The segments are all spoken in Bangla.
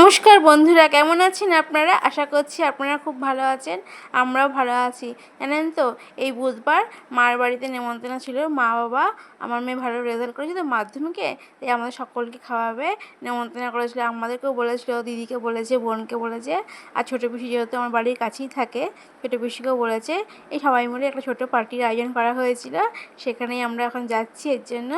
নমস্কার বন্ধুরা, কেমন আছেন আপনারা? আশা করছি আপনারা খুব ভালো আছেন। আমরাও ভালো আছি। জানেন তো, এই বুধবার মার বাড়িতে নেমন্তন্ন ছিল। মা বাবা, আমার মেয়ে ভালো রেজাল্ট করেছে তো মাধ্যমিকে, তাই আমাদের সকলকে খাওয়াবে নেমন্তন্ন করেছিল। আমাদেরকেও বলেছিল, দিদিকে বলেছে, বোনকে বলেছে, আর ছোটো পিসি যেহেতু আমার বাড়ির কাছেই থাকে, ছোটো পিসিকেও বলেছে। এই সবাই মিলে একটা ছোটো পার্টির আয়োজন করা হয়েছিল। সেখানেই আমরা এখন যাচ্ছি। এর জন্য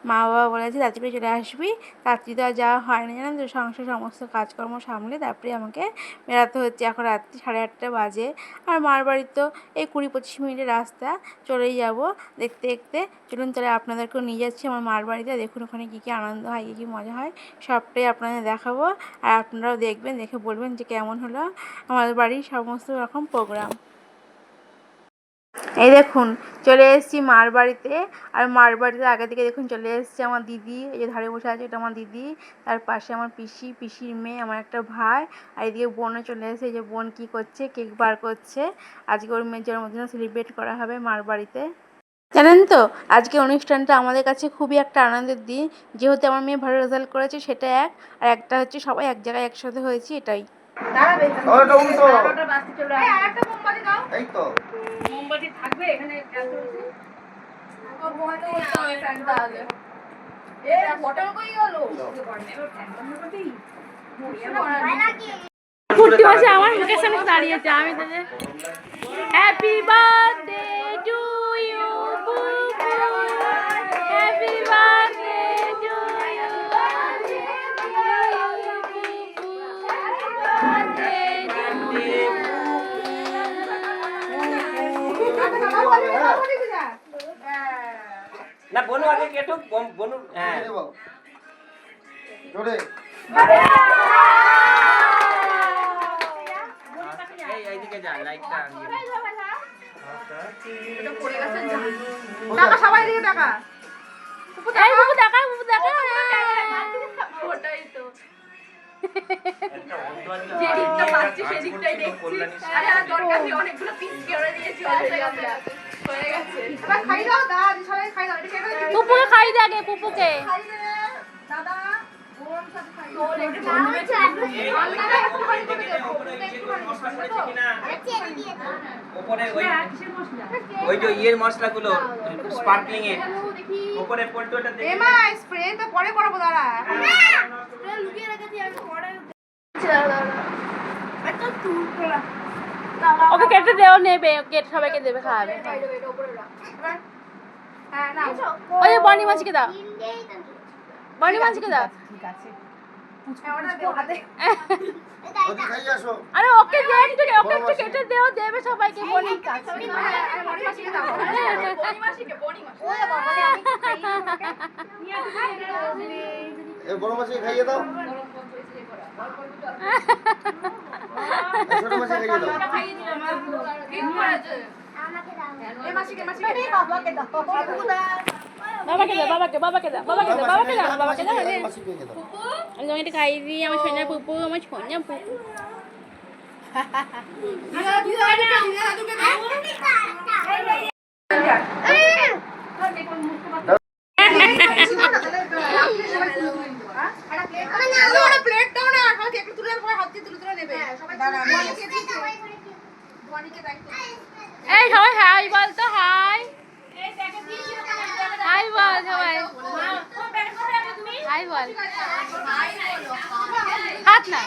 মা বাবা বলেছে তাড়াতাড়ি চলে আসবি। তাড়াতাড়ি তো আর যাওয়া হয় না, জানেন তো, সংসার সমস্ত কাজকর্ম সামলে তারপরে আমাকে বেরাতে হচ্ছে। এখন রাত্রি 8:30 বাজে। আর মার বাড়ি তো এই 20-25 মিনিটের রাস্তা, চলেই যাব দেখতে দেখতে। চলুন তাহলে আপনাদেরকেও নিয়ে যাচ্ছি আমার মার বাড়িতে। দেখুন ওখানে কী কী আনন্দ হয়, কী কী মজা হয়, সবটাই আপনাদের দেখাবো। আর আপনারাও দেখবেন, দেখে বলবেন যে কেমন হলো আমাদের বাড়ির সমস্ত রকম প্রোগ্রাম। এই দেখুন চলে এসেছি মার বাড়িতে। আর মার বাড়িতে আগে থেকে দেখুন চলে এসেছে আমার দিদি। এই যে ধারে বসে আছে, এটা আমার দিদি। তার পাশে আমার পিসি, পিসির মেয়ে, আমার একটা ভাই। আর এদিকে বোনও চলে এসেছে। এই যে বোন কী করছে, কেক বার করছে। আজকে ওর মেয়ের জন্মদিন সেলিব্রেট করা হবে মার বাড়িতে। জানেন তো, আজকে অনুষ্ঠানটা আমাদের কাছে খুবই একটা আনন্দের দিন। যেহেতু আমার মেয়ে ভালো রেজাল্ট করেছে সেটা এক, আর একটা হচ্ছে সবাই এক জায়গায় একসাথে হয়েছি, এটাই। মোমবাতি থাকবে এখানে। ফুর্তি মাসে আমার মুখের সামনে দাঁড়িয়েছে। আমি তাদের happy birthday to you, happy birthday to you, না বনু আগে কেটু বনু। হ্যাঁ জোরে এই এইদিকে যা, লাইটটা এটা পড়ে গেছে। টাকা সবাই দিকে টাকা। পুপু টাকা, পুপু টাকা, পুপু টাকা। ওটাই তো যেদিকটা পাচ্ছি সেদিকটাই দেখছি। আরে আর দরকার নেই, অনেকগুলো পিস করে দিয়েছি। হয়ে গেছে। এবার খাই দাও, দাদা সবাই খাই দাও। এটা কেটে দিই। পুপুকে খাই দে আগে, পুপুকে। খাই দে দাদা, ওর সাথে খাই। তোর একটু বন্ধুদের সাথে আলাদা একটু খাই করে দে। মশলা করেছে কিনা উপরে ওই যে ইয়ের মশলাগুলো স্পার্কলিং এর উপরে পল্টুটা দে। এমা স্প্রে তো পরে করব, দাঁড়া। স্প্রে লুকিয়ে রেখেছি আমি পরে। এটা তুই করা। ওকে কেটে দেও, নেবে কেটে সবাইকে দেবে, খাওয়াবে। হ্যাঁ না, ওই বনি মাছকে দাও, বনি মাছকে দাও। ঠিক আছে। ওটা দে হাতে। ওকে খাই আসো। আরে ওকে দে, ওকে একটু কেটে দেও, দেবে সবাইকে। বনি কাছে বনি মাসিকে দাও। বনি মাসিকে, বনি মাসি। ওরে বাবা রে, আমি খাই তোমাকে। নিয়ে আসি। এই বড় মাছকে খাইয়ে দাও। ছোট মাছকে খাইয়ে দাও। খাইয়ে দিলাম। ঠিক করেছে। আমাকে দাও। এই মাসিকে, মাসিকে দে, বাবাকে দাও। বাবাকে দাও, বাবাকে দাও, বাবাকে দাও, বাবাকে দাও, বাবাকে দাও। মাছকে দাও। আমি তোমাকে খাই দিই, আমার সোনা পুপু, আমার সোনা পুপু। এই সবাই হাই বল তো, হাই হাই বল সবাই, হাই বল, হাত না।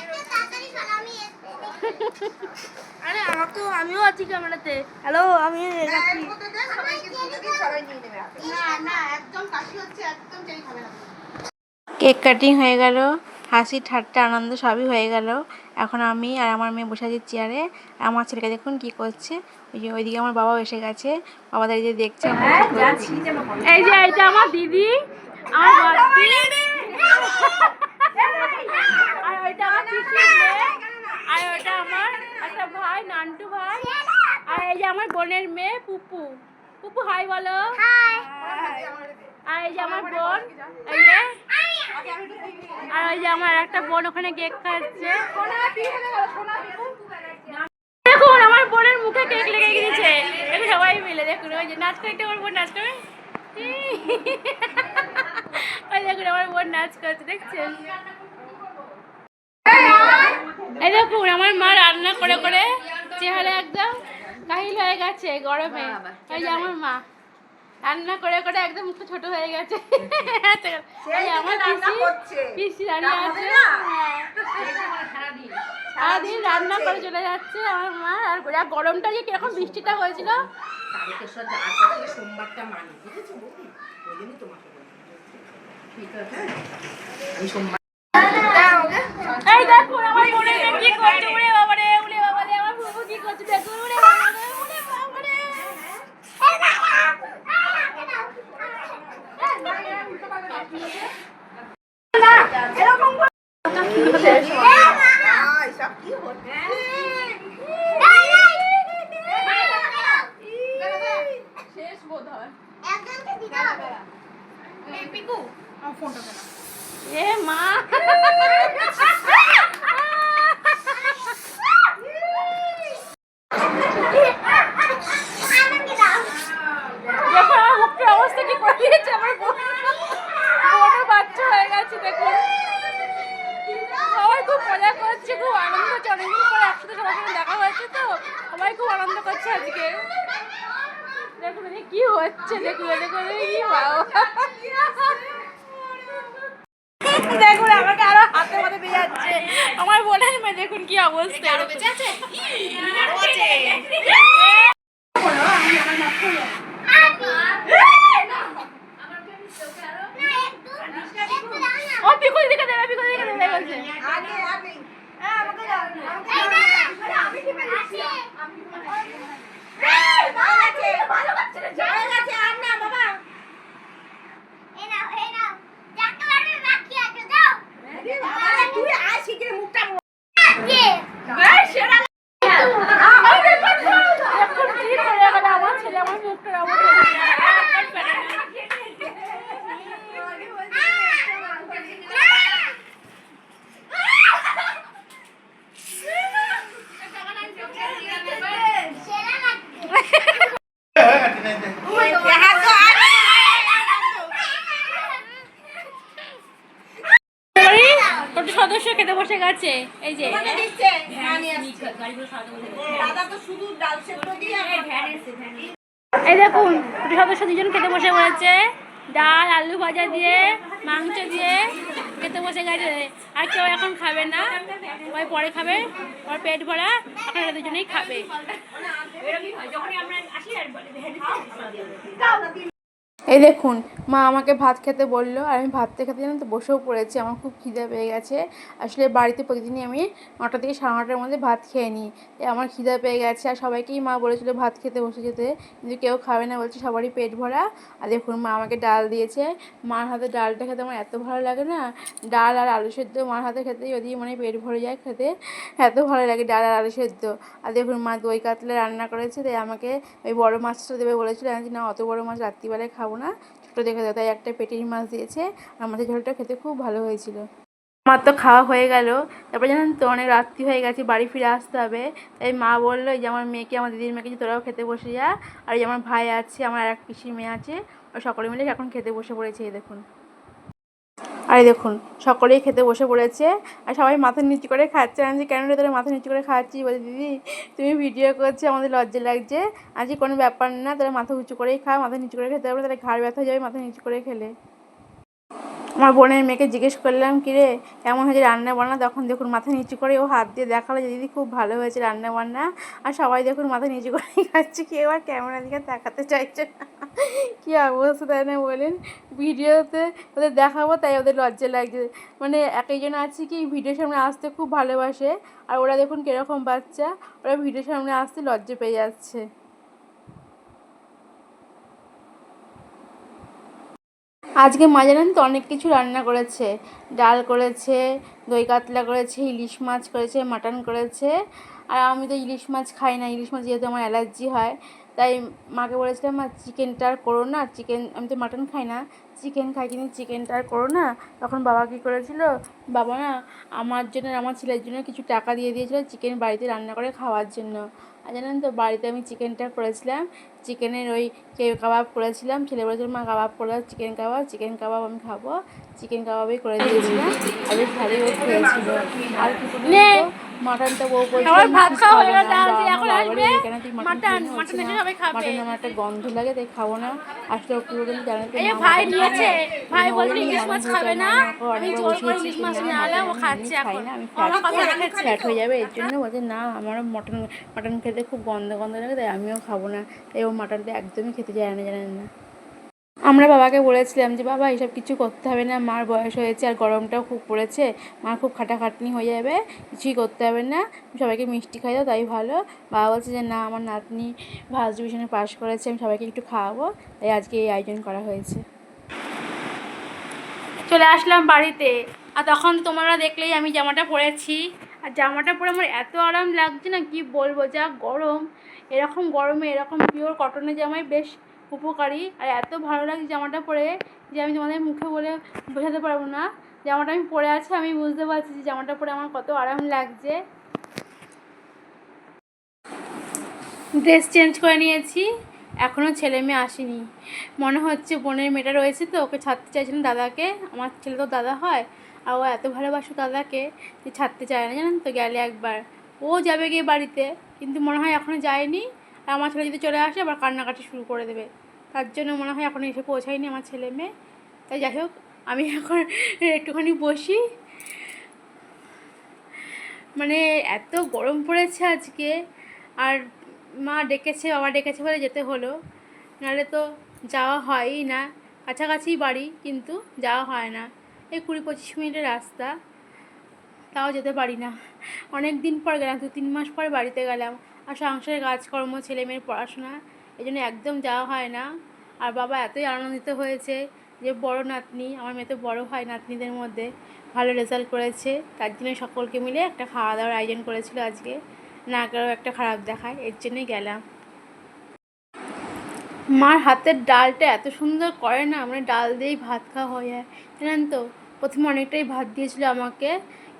আরে আমাকেও, আমিও আছি ক্যামেরাতে। হ্যালো, আমি কেক কাটিং হয়ে গেল, হাসি ঠাট্টা আনন্দ সবই হয়ে গেল। এখন আমি আর আমার মেয়ে বসে আছি চেয়ারে। আমার ছেলেকে দেখুন কি করছে। ওই যে ওইদিকে আমার বাবাও এসে গেছে, বাবা দাঁড়িয়ে দেখছে আমরা কি করছি। এই যে এটা আমার দিদি, আমার বাড়ি, আর ওইটা আমার পিসির মেয়ে, আর ওইটা আমার একটা ভাই, নান্টু ভাই, আর এই যে আমার বোনের মেয়ে পুপু। পুপু হাই বলো। আর এই যে আমার বোন, এই যে, আর ওই যে আমার একটা বোন ওখানে কেক খাচ্ছে। দেখুন আমার বোনের মুখে কেক লেগে গেছে। এটা সবাই মিলে দেখুন, ওই যে নাচ করতে আমার বোন নাচ করে। ওই দেখুন আমার বোন নাচ করছে, দেখছেন? করে করে চেহারা একদম কাহিল হয়ে গেছে গরমে। এই যে আমার মা রান্না করে করে একদম মুখ ছোট হয়ে গেছে। এই আমার পিসি দাঁড়িয়ে আছে, সারাদিন রান্না করে চলে যাচ্ছে আমার মা। আর গরমটা যে কিরকম বৃষ্টিটা হয়েছিল। সোমবারটা মানি বুঝেছো বৌদি, ওই জন্যই তোমাকে ঠিক আছে। এই দেখুন আমার বোনের মেয়ে কি করছে, উড়ে বাবা রে, উড়ে বাবা রে, আমার ফুফু কি করছে দেখুন, উড়ে বাবা রে, উড়ে বাবা রে। শেষ বোধ হয়। এ মা দেখো আমার মুখের অবস্থা কি করে দিয়েছে, আমার বোনের বাচ্চা হয়ে গেছে দেখুন। সবাই খুব মজা করছে, খুব আনন্দ হচ্ছে, অনেকদিন পরে একসাথে সবার সঙ্গে দেখা হয়েছে তো সবাই খুব আনন্দ করছে আজকে। দেখুন কি হচ্ছে, দেখুন দেখুন কি বাবা, দেখুন আমাকে আরো হাতে মধ্যে দিয়ে যাচ্ছে আমার বোনের মেয়ে, দেখুন কি অবস্থা। ও পিকুল দিকে দেবে, পিকুল দিকে দেবে বলছে। আমার ছেলে আমার মুখটার অবস্থা সদস্য খেতে বসে গেছে। এই যে এই দেখুন সদস্য দুজন খেতে বসে পড়েছে, ডাল আলু ভাজা দিয়ে মাংস দিয়ে খেতে বসে গেছে। আর কেউ এখন খাবে না, ওই পরে খাবে, ওর পেট ভরা, এখন এরা দুজনেই খাবে। এই দেখুন মা আমাকে ভাত খেতে বললো আর আমি ভাত খেতে জানেন তো বসেও পড়েছি। আমার খুব খিদে পেয়ে গেছে। আসলে বাড়িতে প্রতিদিনই আমি 9টা থেকে 9:30টার মধ্যে ভাত খেয়ে নিই। আমার খিদে পেয়ে গেছে আর সবাইকেই মা বলেছিল ভাত খেতে বসে যেতে, কিন্তু কেউ খাবে না বলছে, সবারই পেট ভরা। আর দেখুন মা আমাকে ডাল দিয়েছে। মার হাতে ডালটা খেতে আমার এত ভালো লাগে না, ডাল আর আলু সেদ্ধ মার হাতে খেতে যদি মানে পেট ভরে যায় খেতে, এত ভালো লাগে ডাল আর আলু সেদ্ধ। আর দেখুন মা দই কাতলা রান্না করেছে, তাই আমাকে ওই বড় মাছটা দেবে বলেছিল। আমি না অত বড় মাছ রাত্রিবেলায় খাবো না, ছোটো দেখে দেয়, তাই একটা পেটির মাছ দিয়েছে। আর মাছের ঝোলটা খেতে খুব ভালো হয়েছিল। আমার তো খাওয়া হয়ে গেল। তারপরে জানেন তো অনেক রাত্রি হয়ে গেছে, বাড়ি ফিরে আসতে হবে। তাই মা বললো যে আমার মেয়েকে, আমার দিদির মেয়েকে যে তোরাও খেতে বসে যা। আর যে আমার ভাই আছে, আমার আর এক পিসির মেয়ে আছে, ও সকলে মিলে এখন খেতে বসে পড়েছে। এই দেখুন, আর দেখুন সকলেই খেতে বসে পড়েছে আর সবাই মাথা নিচু করে খাচ্ছে। আমি যে কেন রে তোরা মাথা নিচু করে খাচ্ছি, বলে দিদি তুমি ভিডিও করছো, আমাদের লজ্জা লাগছে। আজকে কোনো ব্যাপার না, তোরা মাথা উঁচু করেই খা, মাথা নিচু করে খেতে পারবে, তাহলে ঘাড় ব্যথা হয়ে যাবে মাথা নিচু করে খেলে। আমার বোনের মেয়েকে জিজ্ঞেস করলাম কিরে কেমন হয়েছে রান্না বান্না, তখন দেখুন মাথা নিচু করে ও হাত দিয়ে দেখালো যে দিদি খুব ভালো হয়েছে রান্না বান্না। আর সবাই দেখুন মাথা নিচু করেই খাচ্ছে, কেউ আর ক্যামেরার দিকে দেখাতে চাইছে না। কী অবস্থা তাই না বলেন, ভিডিওতে ওদের দেখাবো তাই ওদের লজ্জা লাগছে। মানে একজন আছে কি ভিডিওর সামনে আসতে খুব ভালোবাসে, আর ওরা দেখুন কীরকম বাচ্চা, ওরা ভিডিওর সামনে আসতে লজ্জা পেয়ে যাচ্ছে। আজকে মা জানেন তো অনেক কিছু রান্না করেছে, ডাল করেছে, দই কাতলা করেছে, ইলিশ মাছ করেছে, মাটন করেছে। আর আমি তো ইলিশ মাছ খাই না, ইলিশ মাছ যেহেতু আমার অ্যালার্জি হয়, তাই মাকে বলেছিলাম মা চিকেনটা আর করো না, চিকেন আমি তো মাটন খাই না, চিকেন খাই, কিন্তু চিকেনটা আর করো না। তখন বাবা কী করেছিল, বাবা না আমার জন্য আমার ছেলের জন্য কিছু টাকা দিয়ে দিয়েছিলো চিকেন বাড়িতে রান্না করে খাওয়ার জন্য। আর জানেন তো বাড়িতে আমি চিকেনটা করেছিলাম, চিকেনের ওই কাবাব করেছিলাম। ছেলে বলেছিল মা কাবাব করে চিকেন কাবাব আমি খাবো, চিকেন কাবাবই করে দিয়েছিলাম। আর বেশ ভালোই ও খেয়েছিল। আর কি মাটনটা বউ বলছে আমার ভাত "আমি খাওয়া খাবো হয়ে না, গেছে, আমার এখন বাবা আসবে বাড়ি এখানে তুই মাটন, খেয়ে মাটন নিচ্ছিস এসে না, সবাই খাবে। মাটনে আমার একটা গন্ধ লাগে তাই খাবো না। আসলে কি বলতে জানেন তো এই যে মা ভাই মাটন নিয়েছে, খায় না। ভাই ও বলছে বলছে ইলিশ মাটন মাছ খেতে খাবে চায় না, আমি ওকে আমি অনেকবার জোর করে বসিয়েছি ইলিশ যে মাছ না নিয়ে আনলে মাটন ও আমি এমনি খাচ্ছে খাই এখন। না, আমি ও আমার কথা রেখেছে ফ্যাট তো। হয়ে যাবে, এর জন্য বলছে না আমারও মাটন মাটন খেতে খুব গন্ধ গন্ধ লাগে তাই আমিও খাবো না। তাই ও মাটনটা একদমই খেতে চায় না, জানেন না। আমরা বাবাকে বলেছিলাম যে বাবা এইসব কিছু করতে হবে না, মার বয়স হয়েছে আর গরমটাও খুব পড়েছে, মার খুব খাটাখাটনি হয়ে যাবে, কিছুই করতে হবে না, সবাইকে মিষ্টি খাই দাও তাই ভালো। বাবা বলছে যে না আমার নাতনি ফার্স্ট ডিভিশনে পাশ করেছে, আমি সবাইকে একটু খাওয়াবো, তাই আজকে এই আয়োজন করা হয়েছে। চলে আসলাম বাড়িতে, আর তখন তোমরা দেখলেই আমি জামাটা পরেছি, আর জামাটা পরে আমার এত আরাম লাগছে না কি বলবো, যা গরম। এরকম গরমে এরকম পিওর কটনের জামাই বেশ উপকারী, আর এত ভালো লাগছে জামাটা পরে যে আমি তোমাদের মুখে বলে বোঝাতে পারবো না। জামাটা আমি পরে আছি, আমি বুঝতে পারছি যে জামাটা পরে আমার কত আরাম লাগছে। ড্রেস চেঞ্জ করে নিয়েছি, এখনও ছেলে মেয়ে আসেনি, মনে হচ্ছে বোনের মেয়েটা রয়েছে তো ওকে ছাড়তে চাইছিলাম দাদাকে, আমার ছেলে তো দাদা হয়, আর ও এত ভালোবাসো দাদাকে যে ছাড়তে চায় না, জানেন তো। গেলে একবার ও যাবে গিয়ে বাড়িতে, কিন্তু মনে হয় এখনও যায়নি, আর আমার ছেলে যদি চলে আসে আবার কান্নাকাটি শুরু করে দেবে, তার জন্য মনে হয় এখনও এসে পৌঁছায়নি আমার ছেলে মেয়ে। তাই যাই হোক আমি এখন একটুখানি বসি, মানে এত গরম পড়েছে আজকে। আর মা ডেকেছে, বাবা ডেকেছে বলে যেতে হলো, নাহলে তো যাওয়া হয়ই না। কাছাকাছি বাড়ি কিন্তু যাওয়া হয় না, এই 20-25 মিনিটের রাস্তা, তাও যেতে পারি না। অনেক দিন পর গেলাম, 2-3 মাস পর বাড়িতে গেলাম, আর সংসারের কাজকর্ম ছেলে মেয়ের পড়াশোনা, এই জন্য একদম যাওয়া হয় না। আর বাবা এতই আনন্দিত হয়েছে যে বড় নাতনি, আমার মেয়ে তো বড় হয় নাতনিদের মধ্যে, ভালো রেজাল্ট করেছে, তার জন্য সকলকে মিলে একটা খাওয়া দাওয়ার আয়োজন করেছিল আজকে, না কারো একটা খারাপ দেখায়, এর জন্যই গেলাম। মার হাতের ডালটা এত সুন্দর করে না, মানে ডাল দিয়েই ভাত খাওয়া হয়ে যায়, জানেন তো। প্রথমে অনেকটাই ভাত দিয়েছিল আমাকে,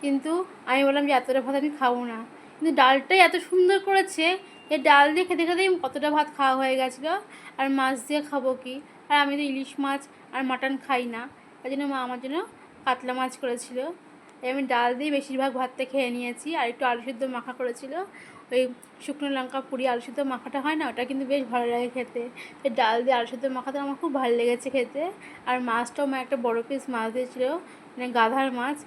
কিন্তু আমি বললাম যে এতটা ভাত আমি খাবো না, কিন্তু ডালটাই এত সুন্দর করেছে, এই ডাল দিয়ে খেতে খেতেই কতটা ভাত খাওয়া হয়ে গেছিলো। আর মাছ দিয়ে খাবো কি, আর আমি তো ইলিশ মাছ আর মাটন খাই না, তাই জন্য মা আমার জন্য কাতলা মাছ করেছিল, তাই আমি ডাল দিয়ে বেশিরভাগ ভাতটা খেয়ে নিয়েছি, আর একটু আলু সিদ্ধ মাখা করেছিল, ওই শুকনো লঙ্কা পুড়ি আলু সিদ্ধ মাখাটা হয় না, ওটা কিন্তু বেশ ভালো লাগে খেতে, এই ডাল দিয়ে আলু সিদ্ধ মাখাটা আমার খুব ভালো লেগেছে খেতে। আর মাছটাও মা একটা বড় পিস মাছ দিয়েছিল, মানে গাধার মাছ।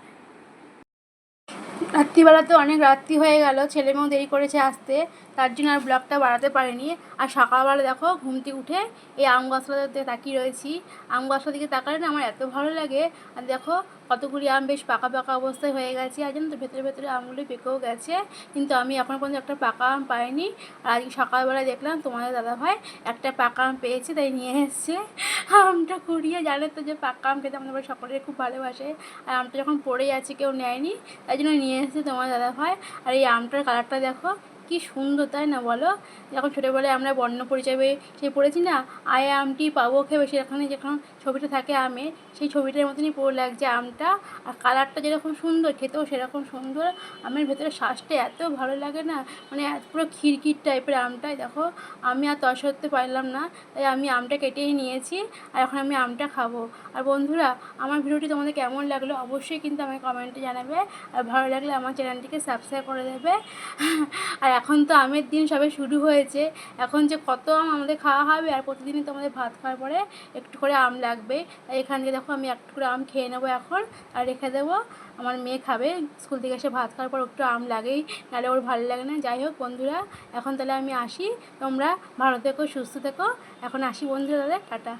রাত্রিবেলা তো অনেক রাত্রি হয়ে গেল, ছেলে মেয়েও দেরি করেছে আসতে, তার জন্য আর ব্লগটা বাড়াতে পারিনি। আর সকালবেলা দেখো ঘুম থেকে উঠে এই আম গাছগুলোতে তাকিয়ে রয়েছি, আম গাছগুলোর দিকে তাকালে না আমার এত ভালো লাগে। আর দেখো কতগুলি আম বেশ পাকা পাকা অবস্থায় হয়ে গেছে, আর জানো তো ভেতরে ভেতরে আমগুলি পেকেও গেছে, কিন্তু আমি এখনও পর্যন্ত একটা পাকা আম পাইনি। আর আজকে সকালবেলা দেখলাম তোমাদের দাদাভাই একটা পাকা আম পেয়েছে, তাই নিয়ে এসছে আমটা কুড়িয়ে। জানে তো যে পাকা আম খেতে আমাদের বাড়ির সকলেই খুব ভালোবাসে, আর আমটা যখন পড়েই আছে কেউ নেয়নি, তাই জন্য নিয়ে এসেছে তোমার দাদাভাই। আর এই আমটার কালারটা দেখো কি সুন্দর, তাই না বলো। যখন ছোটোবেলায় আমরা বর্ণ পরিচয় সে পড়েছি না, আয় আমটি পাবো খেয়ে, সেখানে যখন ছবিটা থাকে আমে, সেই ছবিটার মতনই পুরো লাগছে আমটা। আর কালারটা যেরকম সুন্দর, খেতেও সেরকম সুন্দর, আমের ভেতরে শ্বাসটা এত ভালো লাগে না, মানে পুরো খিরখির টাইপের আমটাই। দেখো আমি আর তর সরতে পারলাম না, তাই আমি আমটা কেটেই নিয়েছি, আর এখন আমি আমটা খাবো। আর বন্ধুরা আমার ভিডিওটি তোমাদের কেমন লাগলো অবশ্যই কিন্তু আমাকে কমেন্টে জানাবে, আর ভালো লাগলে আমার চ্যানেলটিকে সাবস্ক্রাইব করে দেবে। আর এখন তো আমের দিন সবে শুরু হয়েছে, এখন যে কত আম আমাদের খাওয়া হবে, আর প্রতিদিনই তো আমাদের ভাত খাওয়ার পরে একটু করে আম লাগবে, তাই এখান থেকে দেখো আমি একটু করে আম খেয়ে নেবো এখন, আর রেখে দেবো। আমার মেয়ে খাবে, স্কুল থেকে এসে ভাত খাওয়ার পর একটু আম লাগেই, নাহলে ওর ভালো লাগে না। যাই হোক বন্ধুরা এখন তাহলে আমি আসি, তোমরা ভালো থেকো সুস্থ থেকো, এখন আসি বন্ধুরা, তাহলে টাটা।